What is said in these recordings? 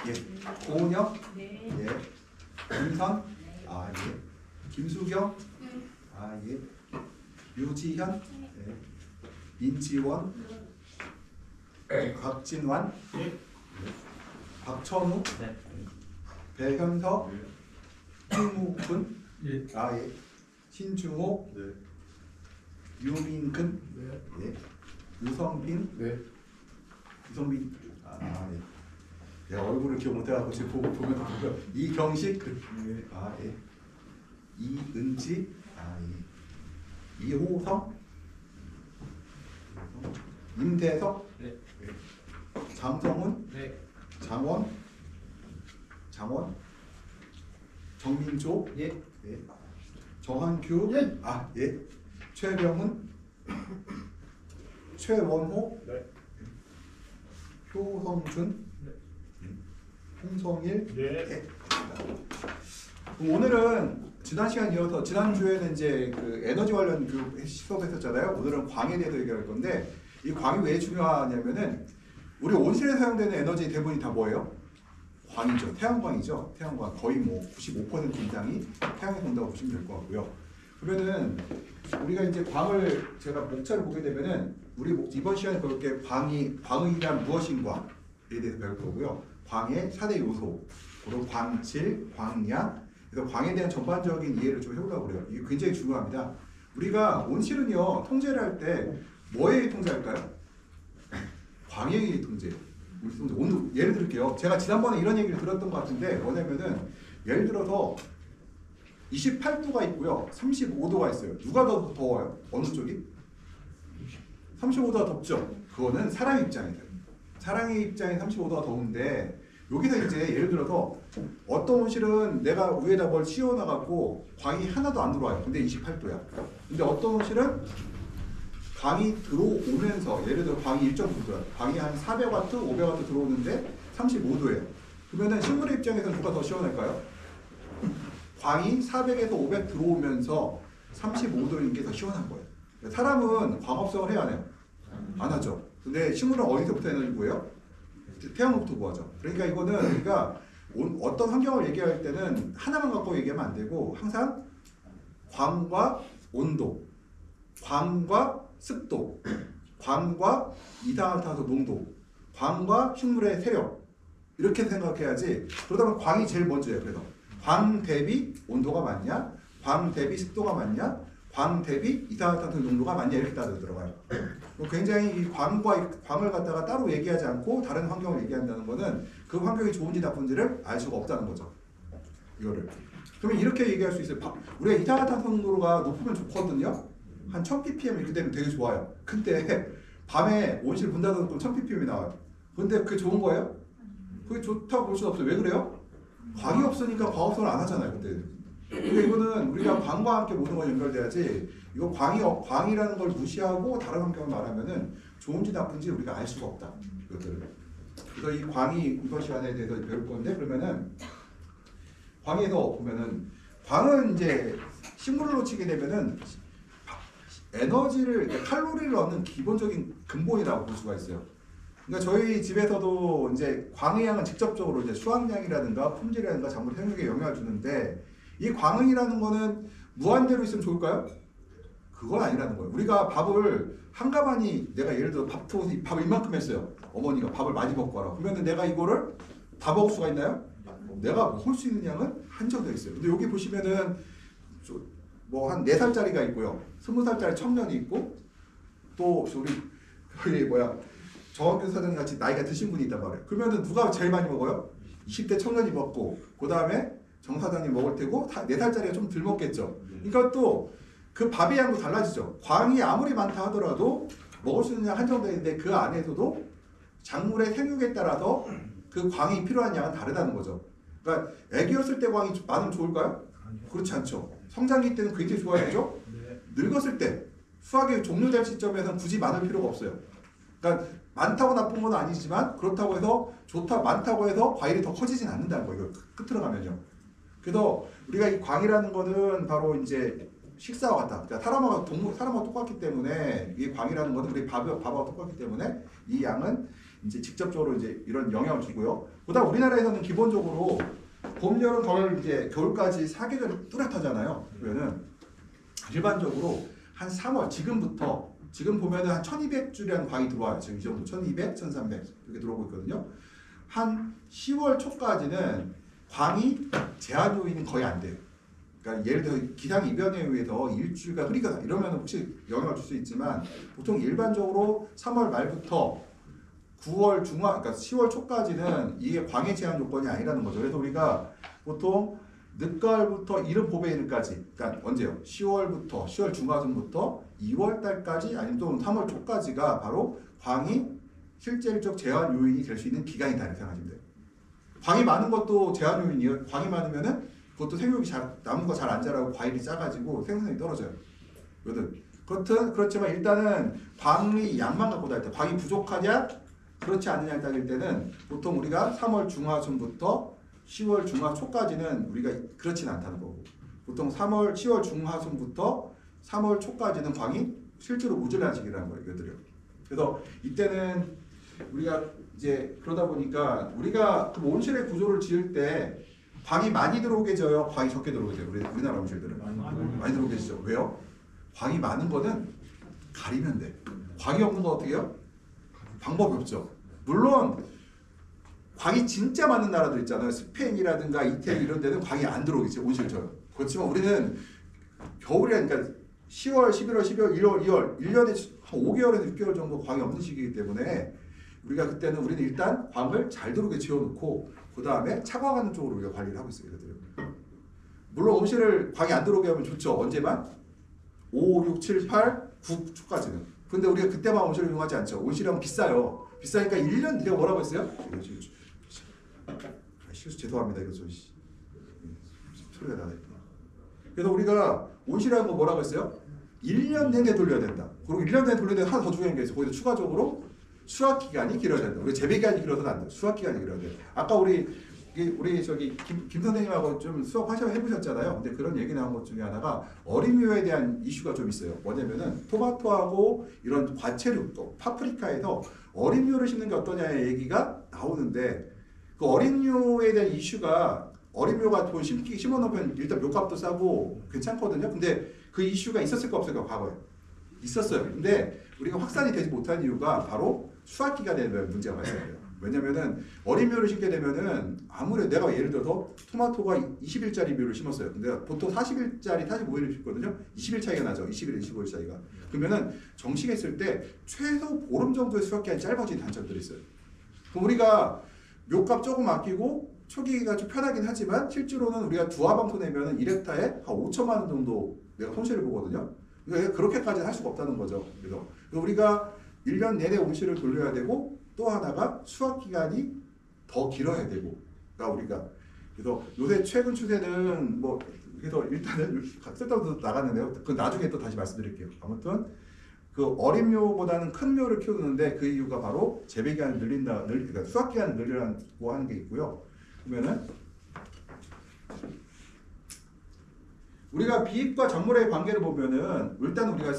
예. 고은영? 예. 김선? 아, 예. 김수경? 아, 예. 유지현? 예. 민지원? 박진환? 예. 박천우? 네. 배현석? 김우근? 예. 아, 예. 신중호? 네. 유민근? 네. 예. 유성빈? 네. 유성빈? 아, 예. 내가 얼굴을 기억 못해갖고 지금 보면 이경식? 네. 아, 예. 이은지? 아, 예. 이호성? 임대석? 네. 예. 장성훈? 네. 장원? 정민조? 예. 예. 정한규? 예. 아, 예. 최병훈? 최원호? 네. 효성준? 홍성일? 네. 예. 그럼 오늘은 지난 시간 이어서 지난주에는 이제 그 에너지 관련 그 수업 했었잖아요. 오늘은 광에 대해서 얘기할 건데 이 광이 왜 중요하냐면은 우리 온실에 사용되는 에너지 대부분이 다 뭐예요? 광이죠. 태양광이죠. 태양광 거의 뭐 95% 이상이 태양에서 온다고 보시면 될 것 같고요. 그러면은 우리가 이제 광을 제가 목차를 보게 되면은 우리 이번 시간에 배울 게 광의란 무엇인가에 대해서 배울 거고요. 광의 4대 요소, 그리고 광질, 광량. 그래서 광에 대한 전반적인 이해를 좀 해보려고 그래요. 이게 굉장히 중요합니다. 우리가 온실은요 통제를 할 때 뭐에 의해 통제할까요? 광에 의해 통제. 온도 예를 들게요. 제가 지난번에 이런 얘기를 들었던 것 같은데 뭐냐면은 예를 들어서 28도가 있고요, 35도가 있어요. 누가 더 더워요? 어느 쪽이? 35도가 덥죠. 그거는 사람 입장에서. 사람의 입장에 35도가 더운데 여기서 이제 예를 들어서 어떤 온실은 내가 위에다 뭘 씌워놔갖고 광이 하나도 안 들어와요. 근데 28도야. 근데 어떤 온실은 광이 들어오면서 예를 들어 광이 1.9도야. 광이 한 400W, 500W 들어오는데 35도예요. 그러면은 식물의 입장에서 누가 더 시원할까요? 광이 400에서 500 들어오면서 35도인 게 더 시원한 거예요. 사람은 광합성을 해야 해요? 안 하죠. 근데 식물은 어디서부터 에너지 구해요? 태양으로부터 구하죠. 그러니까 이거는 우리가 어떤 환경을 얘기할 때는 하나만 갖고 얘기하면 안 되고 항상 광과 온도, 광과 습도, 광과 이산화탄소 농도, 광과 식물의 세력 이렇게 생각해야지. 그러다 보면 광이 제일 먼저예요. 그래서 광 대비 온도가 맞냐, 광 대비 습도가 맞냐, 광 대비 이산화탄소 농도가 맞냐 이렇게 따져 들어가요. 굉장히 이 광을 갖다가 따로 얘기하지 않고 다른 환경을 얘기한다는 거는 그 환경이 좋은지 나쁜지를 알 수가 없다는 거죠. 이거를. 그러면 이렇게 얘기할 수 있어요. 우리가 이산화탄소 농도가 높으면 좋거든요. 한 1000ppm 이렇게 되면 되게 좋아요. 근데 밤에 온실 문 닫아놓고 1000ppm이 나와요. 근데 그게 좋은 거예요? 그게 좋다고 볼 수는 없어요. 왜 그래요? 광이 없으니까 광합성을 안 하잖아요. 그때. 그러니까 이거는 우리가 광과 함께 모든 걸 연결돼야지 이거 광이라는 걸 무시하고 다른 환경을 말하면은 좋은지 나쁜지 우리가 알 수가 없다. 이것들을. 그래서 이 광이 이번 시간에 대해서 배울 건데 그러면은 광에서 보면은 광은 이제 식물로 치게 되면은 에너지를 칼로리를 얻는 기본적인 근본이라고 볼 수가 있어요. 그러니까 저희 집에서도 이제 광의 양은 직접적으로 이제 수확량이라든가 품질이라든가 작물 생육에 영향을 주는데 이 광이라는 거는 무한대로 있으면 좋을까요? 그건 아니라는 거예요. 우리가 밥을 한 가마니 내가 예를 들어 밥을 이만큼 했어요. 어머니가 밥을 많이 먹고 와라. 그러면 내가 이거를 다 먹을 수가 있나요? 내가 먹을 수 있는 양은 한정되어 있어요. 근데 여기 보시면은 뭐 한 4살짜리가 있고요. 20살짜리 청년이 있고 또 우리 정학균 사장님 같이 나이가 드신 분이 있단 말이에요. 그러면은 누가 제일 많이 먹어요? 20대 청년이 먹고 그 다음에 정 사장님 먹을 테고 4살짜리가 좀 덜 먹겠죠. 그러니까 또 그 밥의 양도 달라지죠. 광이 아무리 많다 하더라도 먹을 수 있는 양 한정되어 있는데 그 안에서도 작물의 생육에 따라서 그 광이 필요한 양은 다르다는 거죠. 그러니까 애기였을 때 광이 많으면 좋을까요? 그렇지 않죠. 성장기 때는 굉장히 좋아야죠. 늙었을 때 수확이 종료될 시점에서는 굳이 많을 필요가 없어요. 그러니까 많다고 나쁜 건 아니지만 그렇다고 해서 많다고 해서 과일이 더 커지진 않는다는 거예요. 이걸 끝으로 가면요. 그래서 우리가 이 광이라는 거는 바로 이제 식사와 같다. 그러니까 사람하고 똑같기 때문에 이 광이라는 거는 우리 밥하고 똑같기 때문에 이 양은 이제 직접적으로 이제 이런 영향을 주고요. 그다음 우리나라에서는 기본적으로 봄, 여름, 가을 이제 겨울까지 사계절이 뚜렷하잖아요. 그러면은 일반적으로 한 3월 지금부터 지금 보면은 한 1200주량 광이 들어와요. 지금 이 정도 1200, 1300 이렇게 들어오고 있거든요. 한 10월 초까지는 광이 제한 요인은 거의 안 돼요. 그러니까 예를 들어 기상 이변에 의해서 일주일간 흐리거나 이러면 혹시 영향을 줄 수 있지만 보통 일반적으로 3월 말부터 9월 중하, 그러니까 10월 초까지는 이게 광해 제한 요건이 아니라는 거죠. 그래서 우리가 보통 늦가을부터 이른 봄에 이르까지, 그러니까 언제요? 10월 중하순부터 2월 달까지 아니면 또 3월 초까지가 바로 광이 실질적 제한 요인이 될 수 있는 기간이다 이렇게 생각하시면 돼요. 광이 많은 것도 제한 요인이에요. 광이 많으면은 그것도 생육이 잘 나무가 잘 안 자라고 과일이 작아지고 생산성이 떨어져요. 그렇지만 일단은 광이 양만 갖고 다닐 때 광이 부족하냐 그렇지 않느냐에 따질 때는 보통 우리가 3월 중하순부터 10월 중하초까지는 우리가 그렇진 않다는 거고 보통 10월 중하순부터 3월 초까지는 광이 실제로 모질란 시기라는 거예요. 이것들이요. 그래서 이때는 우리가 이제 그러다 보니까 우리가 그 온실의 구조를 지을 때 광이 많이 들어오게 져요? 광이 적게 들어오게 돼요? 우리나라 온실들은 많이 들어오게 지죠. 왜요? 광이 많은 거는 가리면 돼. 광이 없는 거 어떻게 해요? 방법이 없죠. 물론 광이 진짜 많은 나라들 있잖아요. 스페인이라든가 이태리 이런 데는 광이 안 들어오겠지. 온실처럼. 그렇지만 우리는 겨울에 그러니까 10월, 11월, 12월, 1월, 2월 1년에 한 5개월에서 6개월 정도 광이 없는 시기이기 때문에 우리가 그때는 우리는 일단 광을 잘 들어오게 지어놓고 그 다음에 차광하는 쪽으로 우리가 관리를 하고 있어요. 물론 온실을 광이 안 들어오게 하면 좋죠. 언제만? 5, 6, 7, 8, 9 초까지는. 근데 우리가 그때만 온실을 이용하지 않죠. 온실하면 비싸요. 비싸니까 1년 내가 뭐라고 했어요? 실수 죄송합니다. 이거 좀 소리가 나네. 그래서 우리가 온실하는 거 뭐라고 했어요? 1년 내내 돌려야 된다. 그리고 1년 내내 돌려야 되는 하나 더 중요한 게 있어요. 거기서 추가적으로 수확 기간이 길어야 된다. 우리 재배 기간이 길어서는 안 돼. 수확 기간이 길어야 돼. 아까 우리 저기 김 선생님하고 좀 수업 해보셨잖아요. 근데 그런 얘기 나온 것 중에 하나가 어린이묘에 대한 이슈가 좀 있어요. 뭐냐면은 토마토하고 이런 과채류 또 파프리카에서 어린이묘를 심는 게 어떠냐의 얘기가 나오는데 그 어린이묘에 대한 이슈가 어린이묘가 심어놓으면 일단 묘값도 싸고 괜찮거든요. 근데 그 이슈가 있었을까 없을까 과거에 있었어요. 근데 우리가 확산이 되지 못한 이유가 바로 수확 기간에 문제가 발생해요. 왜냐면은 어린묘를 심게 되면은 아무래도 내가 예를 들어서 토마토가 20일짜리 묘를 심었어요. 근데 보통 40일짜리 45일을 심거든요. 20일 차이가 나죠. 20일, 25일 차이가. 그러면은 정식했을 때 최소 보름 정도의 수확 기간이 짧아진 단점들이 있어요. 그럼 우리가 묘값 조금 아끼고 초기가 좀 편하긴 하지만 실제로는 우리가 두 아방토 내면은 1헥타에 한 5천만 원 정도 내가 손실을 보거든요. 그러니까 그렇게까지는 할 수가 없다는 거죠. 그래서 우리가 1년 내내 온실을 돌려야 되고 또 하나가 수확 기간이 더 길어야 되고, 그러니까 우리가 그래서 요새 최근 추세는 뭐 그래서 일단은 쓸데없는 나갔는데요. 그 나중에 또 다시 말씀드릴게요. 아무튼 그 어린 묘보다는 큰 묘를 키우는데 그 이유가 바로 재배 기간을 그러니까 수확 기간을 늘리라고 하는 게 있고요. 그러면은 우리가 빛과 작물의 관계를 보면은 일단 우리가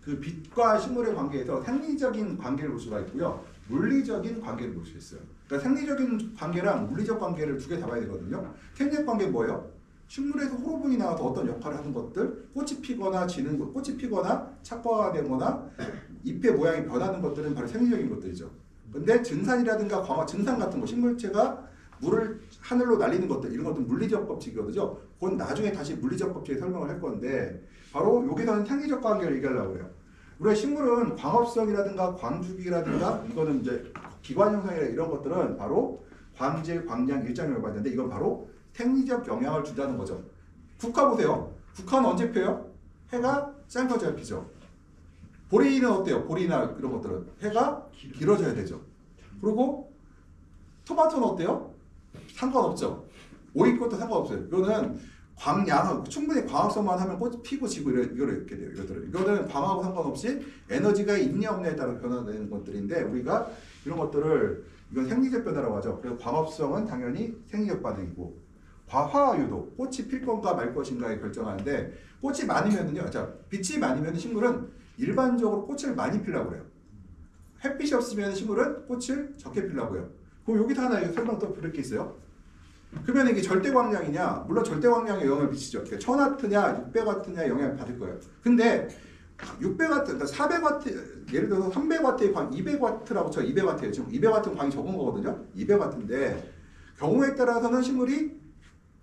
그 빛과 식물의 관계에서 생리적인 관계를 볼 수가 있고요. 물리적인 관계를 볼 수 있어요. 그러니까 생리적인 관계랑 물리적 관계를 두 개 다 봐야 되거든요. 생리적 관계는 뭐예요? 식물에서 호르몬이 나와서 어떤 역할을 하는 것들, 꽃이 피거나 지는 것, 꽃이 피거나 착과되거나 잎의 모양이 변하는 것들은 바로 생리적인 것들이죠. 근데 증산이라든가 광화, 증산 같은 거, 식물체가 물을 하늘로 날리는 것들, 이런 것들은 물리적 법칙이거든요. 그건 나중에 다시 물리적 법칙에 설명을 할 건데 바로 여기서는 생리적 관계를 얘기하려고 해요. 우리가 식물은 광합성이라든가 광주기라든가 이거는 이제 기관 형성이나 이런 것들은 바로 광질, 광량, 일장력을 받는데 이건 바로 생리적 영향을 준다는 거죠. 국화 보세요. 국화는 언제 펴요? 해가 짧아져야 피죠. 보리는 어때요? 보리나 이런 것들은 해가 길어져야 되죠. 그리고 토마토는 어때요? 상관없죠. 오이 것도 상관없어요. 이거는 광양, 충분히 광합성만 하면 꽃이 피고 지고 이렇게 돼요. 이거는 광하고 상관없이 에너지가 있냐 없냐에 따라 변화되는 것들인데 우리가 이런 것들을 이건 생리적 변화라고 하죠. 그래서 광합성은 당연히 생리적 반응이고 과화유도 꽃이 필 건가 말 것인가에 결정하는데 꽃이 많으면은요. 자, 빛이 많으면 식물은 일반적으로 꽃을 많이 피려고 그래요. 햇빛이 없으면 식물은 꽃을 적게 피려고요. 그럼 여기서 하나 설명 또 부를 게 있어요. 그러면 이게 절대 광량이냐? 물론 절대 광량에 영향을 미치죠. 그러니까 1000W냐 600W냐 영향을 받을 거예요. 근데 600W, 그러니까 400W, 예를 들어서 300W의 광, 200W라고 쳐. 200W예요. 지금 200W는 광이 적은 거거든요. 200W인데 경우에 따라서는 식물이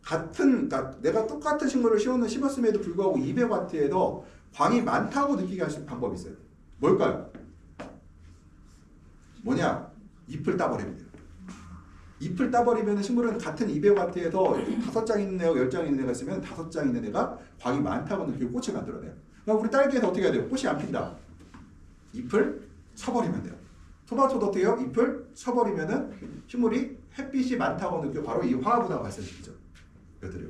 같은, 그러니까 내가 똑같은 식물을 심었음에도 불구하고 200W에도 광이 많다고 느끼게 할 수 있는 방법이 있어요. 뭘까요? 뭐냐? 잎을 따버리면 돼요. 잎을 따버리면 식물은 같은 200W에서 5장 있는 애와 10장 있는 애가 있으면 5장 있는 애가 광이 많다고 느끼고 꽃을 만들어내요. 그럼 우리 딸기에서 어떻게 해야 돼요? 꽃이 안 핀다. 잎을 쳐버리면 돼요. 토마토도 어떻게 해요? 잎을 쳐버리면은 식물이 햇빛이 많다고 느끼고 바로 이 화합부가 발생시키죠. 그들요.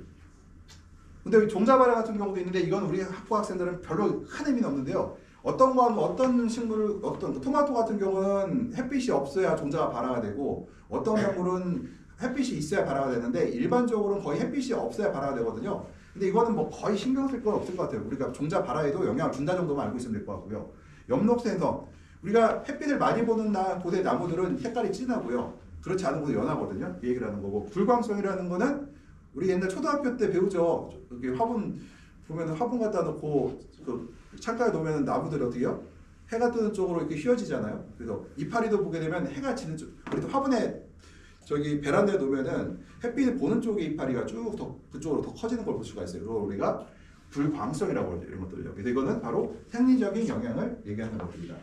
근데 종자발효 같은 경우도 있는데 이건 우리 학부 학생들은 별로 큰 의미는 없는데요. 어떤 식물을 토마토 같은 경우는 햇빛이 없어야 종자가 발화가 되고 어떤 작물은 햇빛이 있어야 발화가 되는데 일반적으로는 거의 햇빛이 없어야 발화가 되거든요. 근데 이거는 뭐 거의 신경 쓸 건 없을 것 같아요. 우리가 종자 발화에도 영향을 준다 정도만 알고 있으면 될 것 같고요. 엽록생성, 우리가 햇빛을 많이 보는 곳의 나무들은 색깔이 진하고요. 그렇지 않은 곳은 연하거든요. 이 얘기를 하는 거고, 불광성이라는 거는 우리 옛날 초등학교 때 배우죠. 여기 화분 보면 화분 갖다 놓고 그 창가에 놓으면 나무들이 어떻게 해요? 해가 뜨는 쪽으로 이렇게 휘어지잖아요. 그래서 이파리도 보게 되면 해가 지는 쪽, 그래도 화분에 저기 베란다에 놓으면은 햇빛을 보는 쪽의 이파리가 쭉 더 그쪽으로 더 커지는 걸 볼 수가 있어요. 그걸 우리가 불광성이라고 하죠. 이런 것들요. 그래서 이거는 바로 생리적인 영향을 얘기하는 것입니다.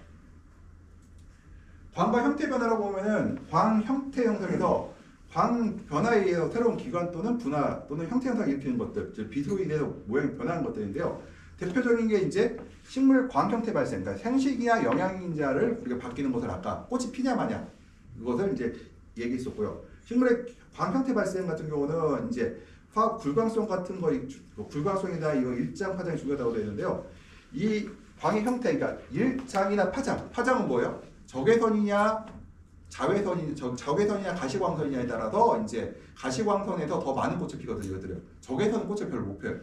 광과 형태 변화라고 보면은 광 형태 형성에서 광 변화에 의해서 새로운 기관 또는 분화 또는 형태 현상을 일으키는 것들, 즉 빛으로 인해서 모양이 변하는 것들인데요. 대표적인 게 이제 식물 광 형태 발생, 그러니까 생식이나 영양인자를 우리가 바뀌는 것을 아까 꽃이 피냐 마냐 이것을 이제 얘기했었고요. 식물의 광 형태 발생 같은 경우는 이제 화학 불광성 같은 거, 불광성이나 이거 일장 파장이 중요하다고 되어 있는데요. 이 광의 형태, 그러니까 일장이나 파장, 파장은 뭐예요? 적외선이냐 자외선이냐 가시광선이냐에 따라서 이제 가시광선에서 더 많은 꽃을 피거든요. 이것들은 적외선은 꽃을 별로 못 펴요.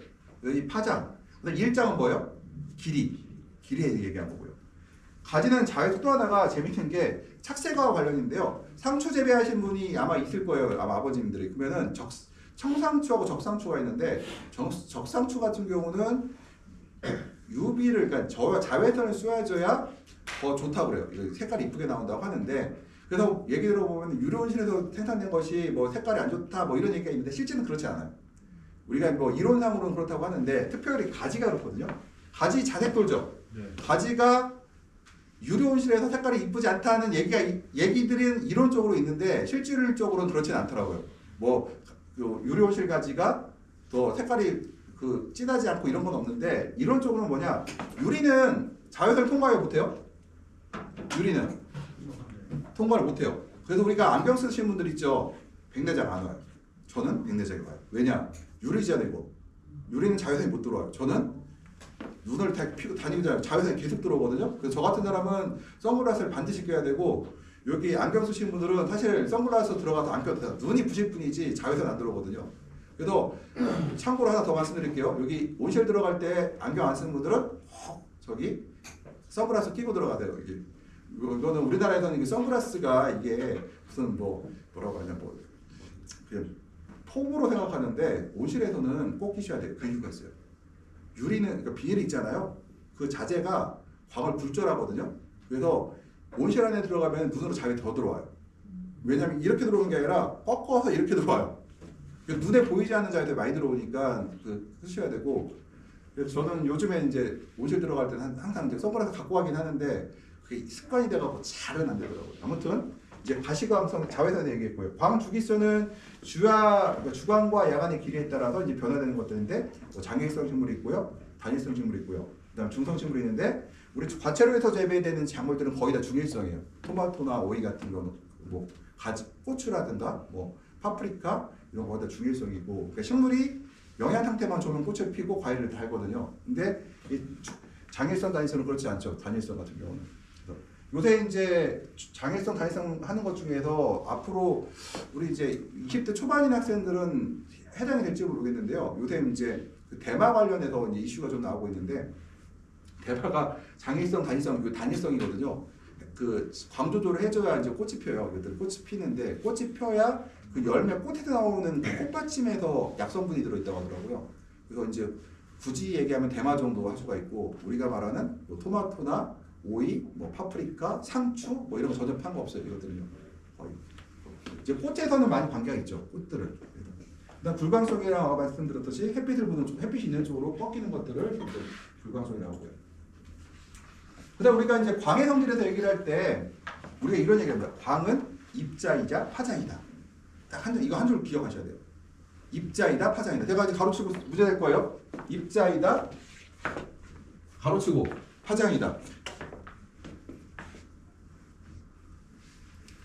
이 파장, 일장은 뭐예요? 길이에 얘기한 거고요. 가지는 자외선 또 하나가 재밌는 게 착색과 관련인데요. 상추 재배하신 분이 아마 있을 거예요. 아마 아버님들이. 그러면은 청상추하고 적상추가 있는데 적상추 같은 경우는 UV를, 그러니까 자외선을 쏘아줘야 더 좋다고 그래요. 색깔이 이쁘게 나온다고 하는데, 그래서 얘기 들어보면 유료온실에서 생산된 것이 뭐 색깔이 안 좋다 뭐 이런 얘기가 있는데 실제는 그렇지 않아요. 우리가 뭐 이론상으로는 그렇다고 하는데 특별히 가지가 그렇거든요. 가지 자색 돌죠. 네. 가지가 유료온실에서 색깔이 이쁘지 않다는 얘기들은 이론적으로 있는데 실질적으로는 그렇진 않더라고요. 뭐 유료온실 가지가 더 색깔이 진하지 않고 이런 건 없는데 이론적으로는 뭐냐? 유리는 자외선을 통과해 못해요. 유리는 통과를 못해요. 그래서 우리가 안경 쓰시는 분들 있죠. 백내장 안 와요. 저는 백내장이 와요. 왜냐? 유리잖아요. 유리는 자외선이 못 들어와요. 저는 눈을 다 피고 다니잖아요. 자외선이 계속 들어오거든요. 그래서 저 같은 사람은 선글라스를 반드시 껴야 되고, 여기 안경 쓰시는 분들은 사실 선글라스 들어가서 안 껴도 돼요. 눈이 부실 뿐이지 자외선 안 들어오거든요. 그래서 참고로 하나 더 말씀드릴게요. 여기 온실 들어갈 때 안경 안 쓰는 분들은 저기 선글라스 끼고 들어가세요. 이거는 우리나라에서는 선글라스가 이게 무슨 뭐라고 하냐 그냥 폼으로 생각하는데 온실에서는 꼭 끼셔야 돼요. 그 이유가 있어요. 유리는, 그러니까 비닐이 있잖아요. 그 자재가 광을 불절하거든요. 그래서 온실 안에 들어가면 눈으로 자외선이 더 들어와요. 왜냐하면 이렇게 들어오는 게 아니라 꺾어서 이렇게 들어와요. 눈에 보이지 않는 자외선이 많이 들어오니까 쓰셔야 되고, 그래서 저는 요즘에 이제 온실 들어갈 때는 항상 이제 선글라스 갖고 가긴 하는데 그게 습관이 돼가지고 잘은 안 되더라고요. 아무튼 이제 가시광선 자외선 얘기했고요. 광주기성은 주광과 야간의 길이에 따라서 이제 변화되는 것들인데 장애성 식물이 있고요, 단일성 식물이 있고요, 그다음 중성 식물이 있는데 우리 과채로에서 재배되는 작물들은 거의 다 중일성이에요. 토마토나 오이 같은 경우는 뭐 고추라든가 뭐 파프리카 이런 거 다 중일성이고, 그러니까 식물이 영양 상태만 좋으면 꽃을 피고 과일을 달거든요. 근데 이 장일성, 단일성은 그렇지 않죠. 단일성 같은 경우는. 요새 이제 장일성, 단일성 하는 것 중에서 앞으로 우리 이제 20대 초반인 학생들은 해당이 될지 모르겠는데요. 요새 이제 대마 관련해서 이제 이슈가 좀 나오고 있는데, 대마가 장일성, 단일성, 단일성이거든요. 그 광조절을 해줘야 이제 꽃이 펴요. 이것들 꽃이 피는데 꽃이 펴야 그 열매 꽃에서 나오는 그 꽃받침에서 약성분이 들어있다고 하더라고요. 그래서 이제 굳이 얘기하면 대마 정도 할 수가 있고 우리가 말하는 뭐 토마토나 오이, 뭐 파프리카, 상추 뭐 이런 거 전혀 판 거 없어요. 이것들은요. 거의. 이제 꽃에서는 많이 관계가 있죠. 꽃들은. 그다음 불광석이랑 아까 말씀드렸듯이 햇빛을 보는 쪽, 햇빛이 있는 쪽으로 꺾이는 것들을 불광석이라고 하고요. 그다음 우리가 이제 광의 성질에서 얘기를 할 때 우리가 이런 얘기합니다. 광은 입자이자 파장이다. 딱 한 줄, 이거 한 줄 기억하셔야 돼요. 입자이다 파장이다. 제가 이제 가로치고 문제 될 거예요. 입자이다 가로치고 파장이다.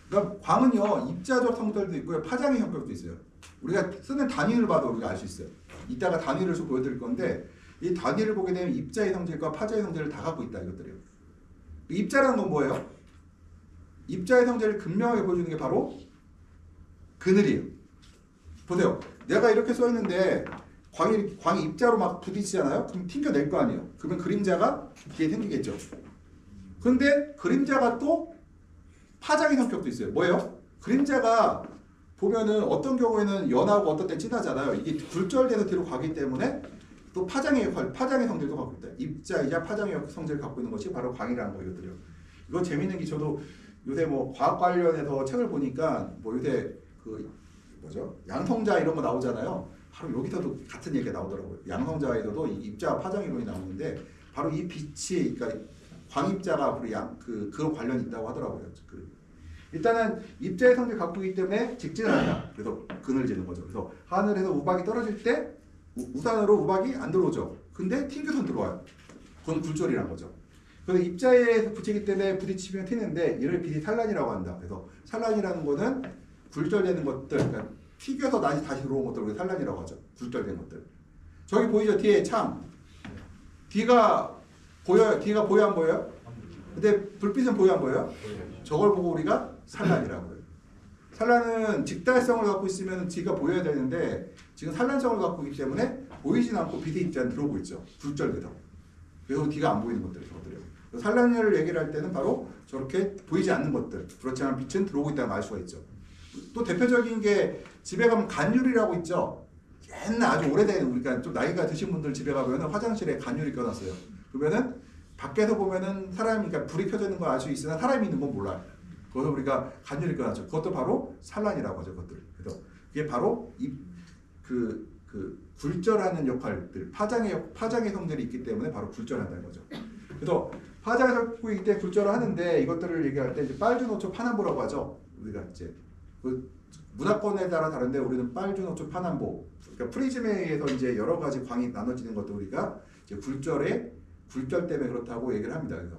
그러니까 광은요 입자적 성질도 있고요 파장의 성격도 있어요. 우리가 쓰는 단위를 봐도 우리가 알 수 있어요. 이따가 단위를 좀 보여드릴 건데 이 단위를 보게 되면 입자의 성질과 파장의 성질을 다 갖고 있다 이것들이요. 입자라는 건 뭐예요? 입자의 성질을 극명하게 보여주는 게 바로 그늘이에요. 보세요. 내가 이렇게 써 있는데 광이 입자로 막 부딪히잖아요. 그럼 튕겨낼 거 아니에요. 그러면 그림자가 뒤에 생기겠죠. 그런데 그림자가 또 파장의 성격도 있어요. 뭐예요? 그림자가 보면은 어떤 경우에는 연하고 어떤 때 진하잖아요. 이게 굴절돼서 뒤로 가기 때문에 또 파장의 역할, 파장의 성질도 갖고 있다. 입자이자 파장의 성질을 갖고 있는 것이 바로 광이라는 거거든요. 이거 재밌는 게 저도 요새 뭐 과학 관련해서 책을 보니까 뭐 요새 그 뭐죠? 양성자 이런 거 나오잖아요. 바로 여기서도 같은 얘기가 나오더라고요. 양성자에서도 이 입자 파장 이론이 나오는데 바로 이 빛이 그러니까 광입자가 그런 관련이 있다고 하더라고요. 일단은 입자의 성질 갖고 있기 때문에 직진을 한다. 그래서 그늘지는 거죠. 그래서 하늘에서 우박이 떨어질 때 우산으로 우박이 안 들어오죠. 근데 튕겨서 들어와요. 그건 굴절이란 거죠. 그래서 입자에 붙이기 때문에 부딪히면 튀는데 이를 빛이 산란이라고 한다. 그래서 산란이라는 거는 굴절되는 것들, 그러니까 튀겨서 다시 들어온 것들을 우리가 산란이라고 하죠. 굴절된 것들. 저기 보이죠? 뒤에 창. 뒤가 보여요? 뒤가 보여 안 보여요? 근데 불빛은 보여 안 보여요? 저걸 보고 우리가 산란이라고 해요. 산란은 직달성을 갖고 있으면 뒤가 보여야 되는데 지금 산란성을 갖고 있기 때문에 보이진 않고 빛의 입자는 들어오고 있죠. 굴절돼서. 그래서 뒤가 안 보이는 것들이 저것들이에요. 산란을 얘기를 할 때는 바로 저렇게 보이지 않는 것들, 그렇지만 빛은 들어오고 있다는 걸 알 수가 있죠. 또 대표적인 게 집에 가면 간유리라고 있죠. 옛날 아주 오래된 우리가 좀 나이가 드신 분들 집에 가면 화장실에 간유리 껴놨어요. 그러면은 밖에서 보면은 사람이 그러니까 불이 켜져 있는 걸 알 수 있으나 사람이 있는 건 몰라요. 그래서 우리가 간유리 껴놨죠. 그것도 바로 산란이라고 하죠. 그것들. 그래서 그게 바로 그 굴절하는 역할들, 파장의 성질이 있기 때문에 바로 굴절한다는 거죠. 그래서 파장을 갖고 있기 때문에 굴절을 하는데 이것들을 얘기할 때 이제 빨주노초 파남보라고 하죠. 우리가 이제 그 문화권에 따라 다른데 우리는 빨주노초 파남보, 그러니까 프리즘에 의해서 이제 여러 가지 광이 나눠지는 것도 우리가 이제 굴절 때문에 그렇다고 얘기를 합니다. 그래서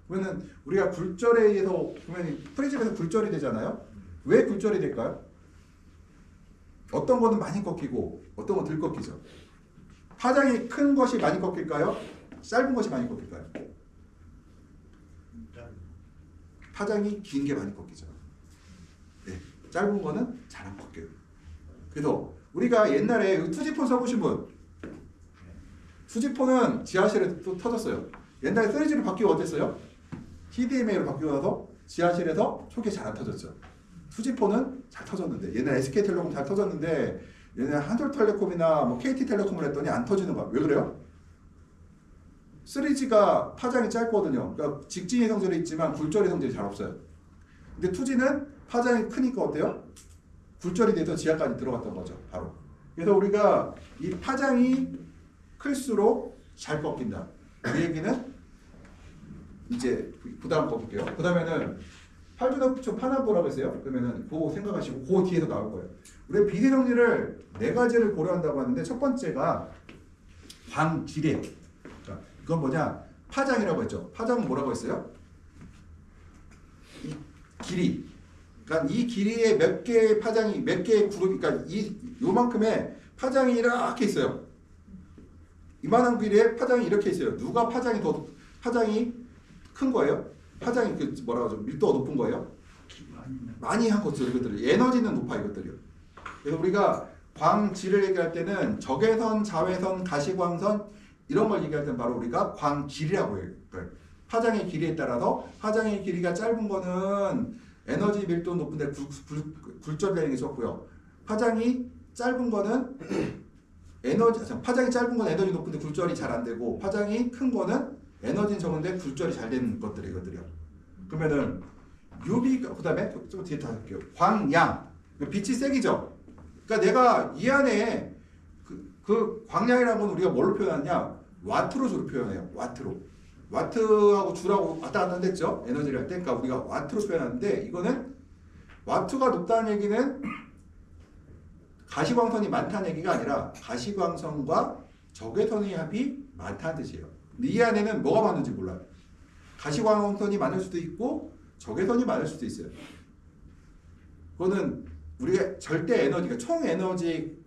그러면은 우리가 굴절에 의해서 보면 프리즘에서 굴절이 되잖아요. 왜 굴절이 될까요? 어떤 거는 많이 꺾이고 어떤 건 덜 꺾이죠. 파장이 큰 것이 많이 꺾일까요? 짧은 것이 많이 꺾일까요? 파장이 긴 게 많이 꺾이죠. 네, 짧은 거는 잘 안 꺾여요. 그래서 우리가 옛날에 투지폰 써보신 분, 투지폰은 지하실에 또 터졌어요. 옛날에 3G로 바뀌고 어땠어요? HDMI로 바뀌고 나서 지하실에서 초기에 잘 안 터졌죠. 투지폰은 잘 터졌는데 옛날 SK텔레콤 잘 터졌는데 옛날 한솔텔레콤이나 뭐 KT텔레콤을 했더니 안 터지는 거야. 왜 그래요? 3G가 파장이 짧거든요. 그러니까 직진의 성질이 있지만 굴절의 성질이 잘 없어요. 근데 2G는 파장이 크니까 어때요? 굴절이 돼서 지하까지 들어갔던 거죠. 바로. 그래서 우리가 이 파장이 클수록 잘 꺾인다. 그 얘기는 이제 그 다음 거 볼게요. 그 다음에는 팔주노초 파남보라고 했어요. 그러면은 그거 생각하시고 그 뒤에서 나올 거예요. 우리가 빛의 성질을 4가지를 고려한다고 하는데 첫 번째가 광질이에요. 그러니까 그건 뭐냐? 파장이라고 했죠. 파장은 뭐라고 했어요? 이 길이. 그러니까 이 길이에 몇 개의 파장이 몇 개의 그룹, 그러니까 요만큼의 파장이 이렇게 있어요. 이만한 길이에 파장이 이렇게 있어요. 누가 파장이 큰 거예요? 파장이 그 뭐라고 하죠? 밀도가 높은 거예요? 많이 한 거죠. 이것들이 에너지는 높아 이것들이요. 그래서 우리가 광질을 얘기할 때는 적외선, 자외선, 가시광선 이런 걸 얘기할 때는 바로 우리가 광질이라고 해요. 파장의 길이에 따라서 파장의 길이가 짧은 거는 에너지 밀도 높은데 굴절이 되는 게 좋고요. 파장이 짧은 거는 파장이 짧은 건 에너지 높은데 굴절이 잘 안 되고 파장이 큰 거는 에너지 적은데 굴절이 잘 되는 것들이거든요. 그러면은 UV 그다음에 좀 뒤에 다 할게요. 광양 빛이 세기죠. 그러니까 내가 이 안에 그 광량이라는 건 우리가 뭘로 표현하냐? 와트로 주로 표현해요. 와트로. 와트하고 주라고 왔다 갔다 했죠. 에너지를 할 때. 그러니까 우리가 와트로 표현하는데 이거는 와트가 높다는 얘기는 가시광선이 많다는 얘기가 아니라 가시광선과 적외선의 합이 많다는 뜻이에요. 근데 이 안에는 뭐가 많은지 몰라요. 가시광선이 많을 수도 있고 적외선이 많을 수도 있어요. 그거는 우리가 절대 에너지가 총 에너지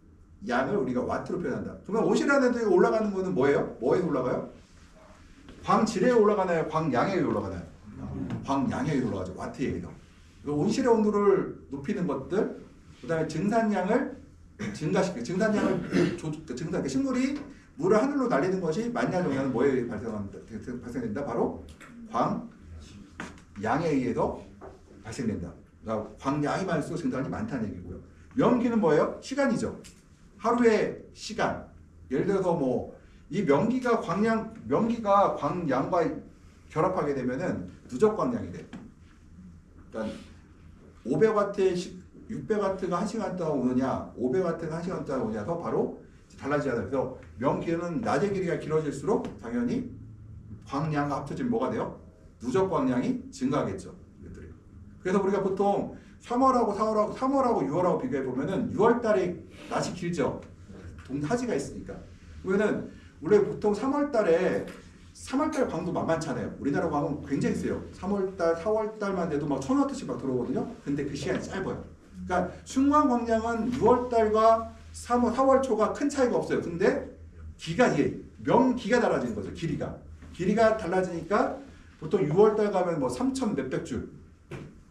양을 우리가 와트로 표현한다. 그러면 온실안에 올라가는 거는 뭐예요? 뭐에서 올라가요? 광질에 올라가나요? 광양에 올라가나요? 광양에 올라가죠. 와트에 의해서. 온실의 온도를 높이는 것들, 그 다음에 증산량을 증가시키고, 증산량, 식물이 물을 하늘로 날리는 것이 많냐 적냐는 뭐에 발생된다? 바로 광양에 의해서 발생된다. 그러니까 광양이 많을수록 증산이 많다는 얘기고요. 명기는 뭐예요? 시간이죠. 하루의 시간. 예를 들어서 뭐 이 명기가 광양과 결합하게 되면은 누적 광량이 돼. 그러니까 500W에 600W가 1시간 동안 오느냐, 500W가 1시간 동안 오냐서 바로 달라지잖아요. 그래서 명기는 낮의 길이가 길어질수록 당연히 광량과 합쳐지면 뭐가 돼요? 누적 광량이 증가하겠죠. 그래서 우리가 보통 3월하고 6월하고 비교해 보면은 6월 달에 낮이 길죠. 동하지가 있으니까. 그러면은 원래 보통 3월 달에 광도 만만찮아요. 우리나라 광은 굉장히 세요. 3월 달, 4월 달만 돼도 막 1000W씩 막 들어오거든요. 근데 그 시간이 짧아요. 그러니까 순간 광량은 6월 달과 4월 초가 큰 차이가 없어요. 근데 명기가 달라지는 거죠. 길이가 달라지니까 보통 6월 달 가면 뭐 3,000 몇백 줄.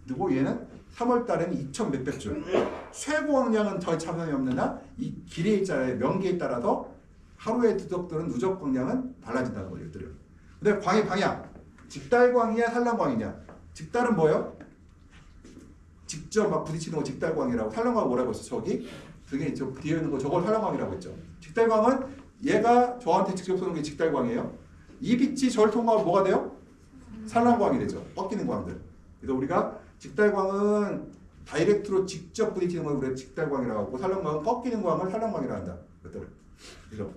그리고 얘는 3월 달에는 2,000 몇백 줄. 최고 광량은 더 차이가 없느냐 이 길이에 있잖아요. 명기에 따라서 하루에 누적 광량은 달라진다는 거죠. 근데 광의 방향. 직달광이냐 산란광이냐. 직달은 뭐예요? 직접 막 부딪히는 거 직달광이라고. 산란광은 뭐라고 했어? 저기 그게 저 뒤에 있는 거 저걸 산란광이라고 했죠. 직달광은 얘가 저한테 직접 쏘는 게 직달광이에요. 이 빛이 저를 통과하면 뭐가 돼요? 산란광이 되죠. 꺾이는 광들. 그래서 우리가 직달광은 다이렉트로 직접 부딪히는 걸 우리가 직달광이라고 하고 산란광은 꺾이는 광을 산란광이라고 한다. 그래서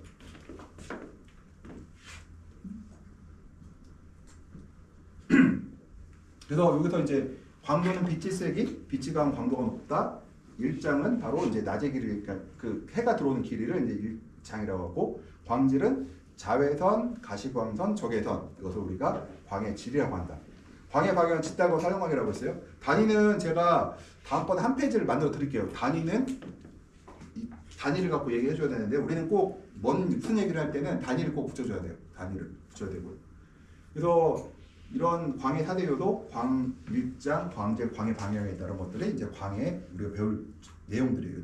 그래서 여기서 이제 광도는 빛이 세기, 빛이 강한 광도가 높다. 일장은 바로 이제 낮의 길이, 그러니까 그 해가 들어오는 길이를 이제 일장이라고 하고, 광질은 자외선, 가시광선, 적외선. 이것을 우리가 광의 질이라고 한다. 광의 방향은 직달광, 산란광이라고 했어요. 단위는 제가 다음번에 한 페이지를 만들어 드릴게요. 단위를 갖고 얘기해 줘야 되는데 우리는 꼭 무슨 얘기를 할 때는 단위를 꼭 붙여줘야 돼요. 단위를 붙여야 되고. 그래서 이런 광의 4대 요소, 광 일장, 광질, 광의 방향에 따른 것들이 이제 광의 우리가 배울 내용들이에요.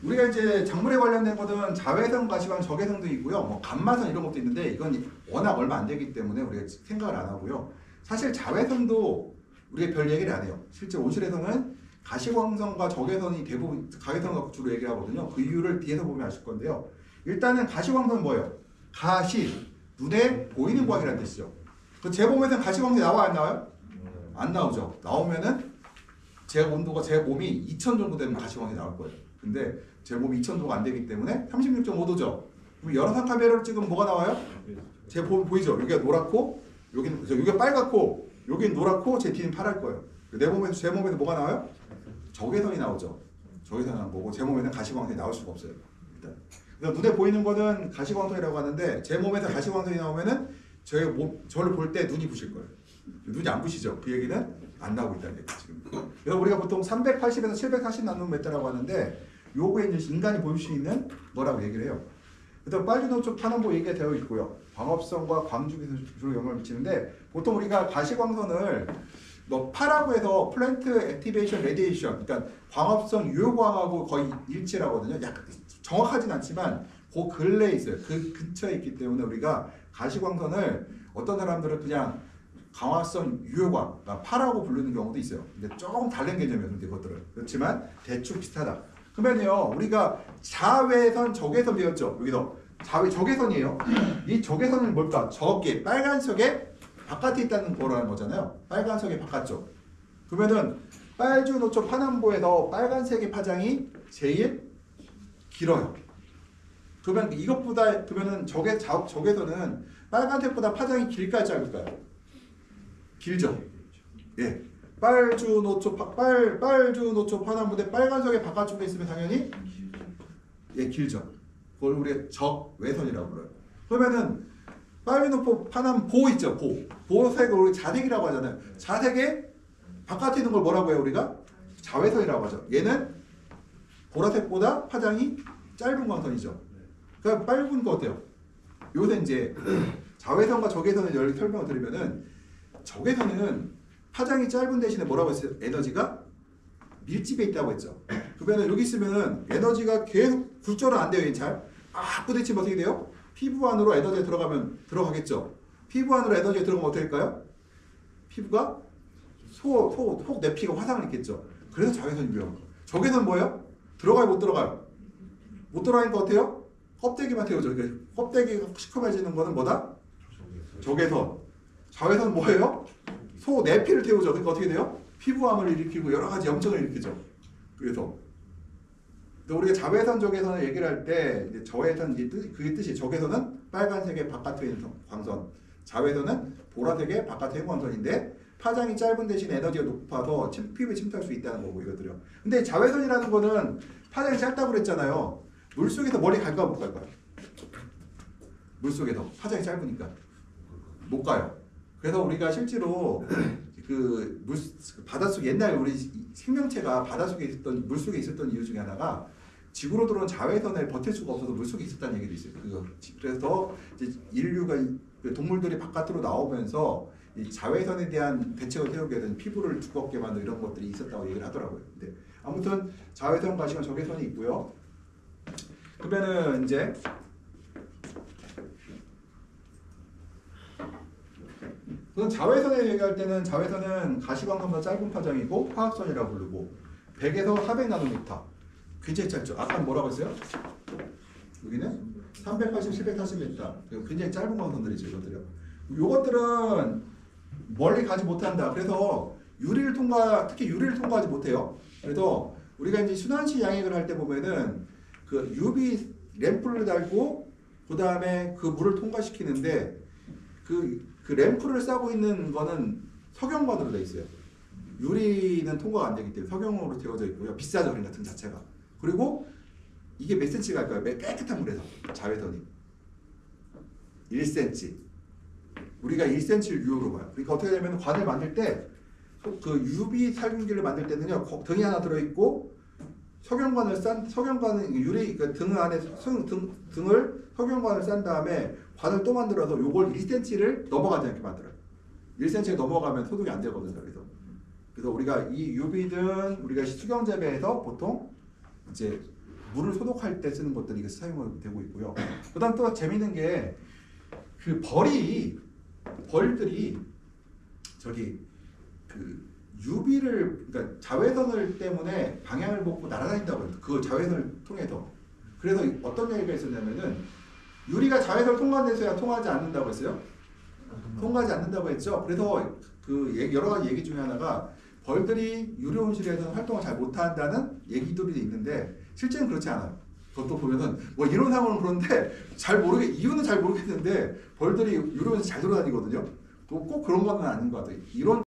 우리가 이제 작물에 관련된 것은 자외선, 가시광, 적외선도 있고요. 뭐 감마선 이런 것도 있는데 이건 워낙 얼마 안 되기 때문에 우리가 생각을 안 하고요. 사실 자외선도 우리가 별 얘기를 안 해요. 실제 온실에서는 가시광선과 적외선이 대부분 가외선 갖고 주로 얘기를 하거든요. 그 이유를 뒤에서 보면 아실 건데요. 일단은 가시광선은 뭐예요? 가시, 눈에 보이는 광이라는 뜻이죠. 그 제 몸에서는 가시광선이 나와 안 나와요? 안 나오죠. 나오면은 제 온도가 제 몸이 2000 정도 되면 가시광선이 나올 거예요. 근데 제 몸이 2000도가 안 되기 때문에 36.5도죠. 그럼 열화상 카메라로 찍으면 뭐가 나와요? 제 몸 보이죠? 여기가 노랗고 여기가 빨갛고 여기는 노랗고 제 뒤는 파랄 거예요. 제 몸에서 뭐가 나와요? 적외선이 나오죠. 적외선은 안 보고 제 몸에는 가시광선이 나올 수가 없어요. 일단. 그래서 눈에 보이는 거는 가시광선이라고 하는데 제 몸에서 가시광선이 나오면은 저를 볼 때 눈이 부실 거예요. 눈이 안 부시죠. 그 얘기는 안 나오고 있다는 얘기죠. 지금. 그래서 우리가 보통 380에서 740 나노미터라고 하는데 요거에 이제 인간이 볼 수 있는 뭐라고 얘기를 해요. 그래서 빨주노초 파남보 얘기가 되어 있고요. 광합성과 광주기에서 주로 영향을 미치는데 보통 우리가 가시광선을 파라고 해서 플랜트 액티베이션 레디에이션, 그러니까 광합성 유효광하고 거의 일치하거든요. 약간 정확하진 않지만 그 근래에 있어요. 그 근처에 있기 때문에 우리가 가시광선을 어떤 사람들은 그냥 강화성 유효광, 그러니까 파라고 부르는 경우도 있어요. 근데 조금 다른 개념이에요. 근데 그것들은. 그렇지만 대충 비슷하다. 그러면요, 우리가 자외선, 적외선 배웠죠. 여기서 적외선이에요. 이 적외선은 뭘까? 저기 빨간색의 바깥에 있다는 거라는 거잖아요. 빨간색의 바깥쪽. 그러면은 빨주노초 파남보에서 빨간색의 파장이 제일 길어요. 그러면 이것보다 그러면은 적외선은 빨간색보다 파장이 길까요, 짧을까요? 길죠. 예. 빨주노초 파남보에 빨간색의 바깥쪽에 있으면 당연히 예, 길죠. 그걸 우리가 적외선이라고 불러요. 그러면은 빨주노초 파남보 있죠. 보색을 우리 자색이라고 하잖아요. 자색의 바깥에 있는 걸 뭐라고 해요, 우리가? 자외선이라고 하죠. 얘는 보라색보다 파장이 짧은 광선이죠. 그러니까 빨간 거 어때요? 요새 이제 자외선과 적외선을 여기 설명을 드리면은 적외선은 파장이 짧은 대신에 뭐라고 했어요? 에너지가 밀집해 있다고 했죠. 그러면 여기 있으면은 에너지가 계속 굴절은 안 돼요. 잘. 부딪히면 어떻게 돼요? 피부 안으로 에너지가 들어가겠죠. 피부 안으로 에너지가 들어가면 어떻게 될까요? 피부가 속 내피가 화상을 입겠죠. 그래서 자외선이 위험한 거예요. 적외선 뭐예요? 들어가요, 못 들어가요? 못 들어가니까 어때요? 껍데기만 태우죠. 그러니까 껍데기가 시커매지는 거는 뭐다? 적외선. 자외선 뭐예요? 속 내피를 태우죠. 그러니까 어떻게 돼요? 피부암을 일으키고 여러 가지 염증을 일으키죠. 그래서 우리가 자외선, 적외선을 얘기를 할 때 저외선 그게 뜻이 적외선은 빨간색의 바깥에 있는 광선, 자외선은 보라색의 바깥에 있는 광선인데 파장이 짧은 대신 에너지가 높아서 피부에 침투할 수 있다는 거고 이거들요. 근데 자외선이라는 거는 파장이 짧다고 그랬잖아요. 물속에서 머리 갈까 못 갈까요? 물속에서 파장이 짧으니까 못 가요. 그래서 우리가 실제로 바닷속 옛날 우리 생명체가 바닷속에 있었던 물속에 있었던 이유 중에 하나가 지구로 들어온 자외선을 버틸 수가 없어서 물속에 있었다는 얘기도 있어요. 그래서 이제 인류가 동물들이 바깥으로 나오면서 이 자외선에 대한 대책을 세우게 된 피부를 두껍게 만든 이런 것들이 있었다고 얘기를 하더라고요. 근데 아무튼 자외선 가시면 적외선이 있고요. 그러면은 이제 우선 자외선에 얘기할 때는 자외선은 가시광선보다 짧은 파장이고 화학선이라고 부르고 100에서 400나노미터 굉장히 짧죠. 아까 뭐라고 했어요? 여기는 380, 740m 굉장히 짧은 광선들이죠. 이것들이요. 요것들은 멀리 가지 못한다. 그래서 특히 유리를 통과하지 못해요. 그래서 우리가 이제 순환시 양액을 할 때 보면은 그 UV 램프를 달고 그 다음에 그 물을 통과시키는데 그 램프를 싸고 있는 거는 석영관으로 되어 있어요. 유리는 통과가 안 되기 때문에 석영으로 되어져 있고요. 비싸죠, 그러니까 등 자체가. 그리고 이게 몇 cm 갈까요? 깨끗한 물에서 자외선이 1cm. 우리가 1cm를 유효로 봐요. 그러니까 어떻게 되냐면 관을 만들 때 그 UV 살균기를 만들 때는요, 등이 하나 들어있고 석영관은 유리 등 안에 등을 석영관을 싼 다음에 관을 또 만들어서 요걸 1cm를 넘어가지 않게 만들어요. 1cm가 넘어가면 소독이 안 되거든요. 그래서 우리가 이 UV든 우리가 수경 재배에서 보통 이제 물을 소독할 때 쓰는 것들이 이게 사용이 되고 있고요. 그다음 또 재밌는 게 그 벌들이 저기 그 UV를 그러니까 자외선을 때문에 방향을 보고 날아다닌다고 해요. 그 자외선을 통해서. 그래서 어떤 얘기가 있었냐면은 유리가 자외선을 통과해서야 통하지 않는다고 했어요. 통과하지 않는다고 했죠. 그래서 그 여러 가지 얘기 중에 하나가 벌들이 유리 온실에서는 활동을 잘 못한다는 얘기들이 있는데 실제는 그렇지 않아요. 그것도 보면은 뭐 이론상으로는 그런데 이유는 잘 모르겠는데 벌들이 유리 온실 잘 돌아다니거든요. 꼭 그런 건 아닌 것 같아요. 이론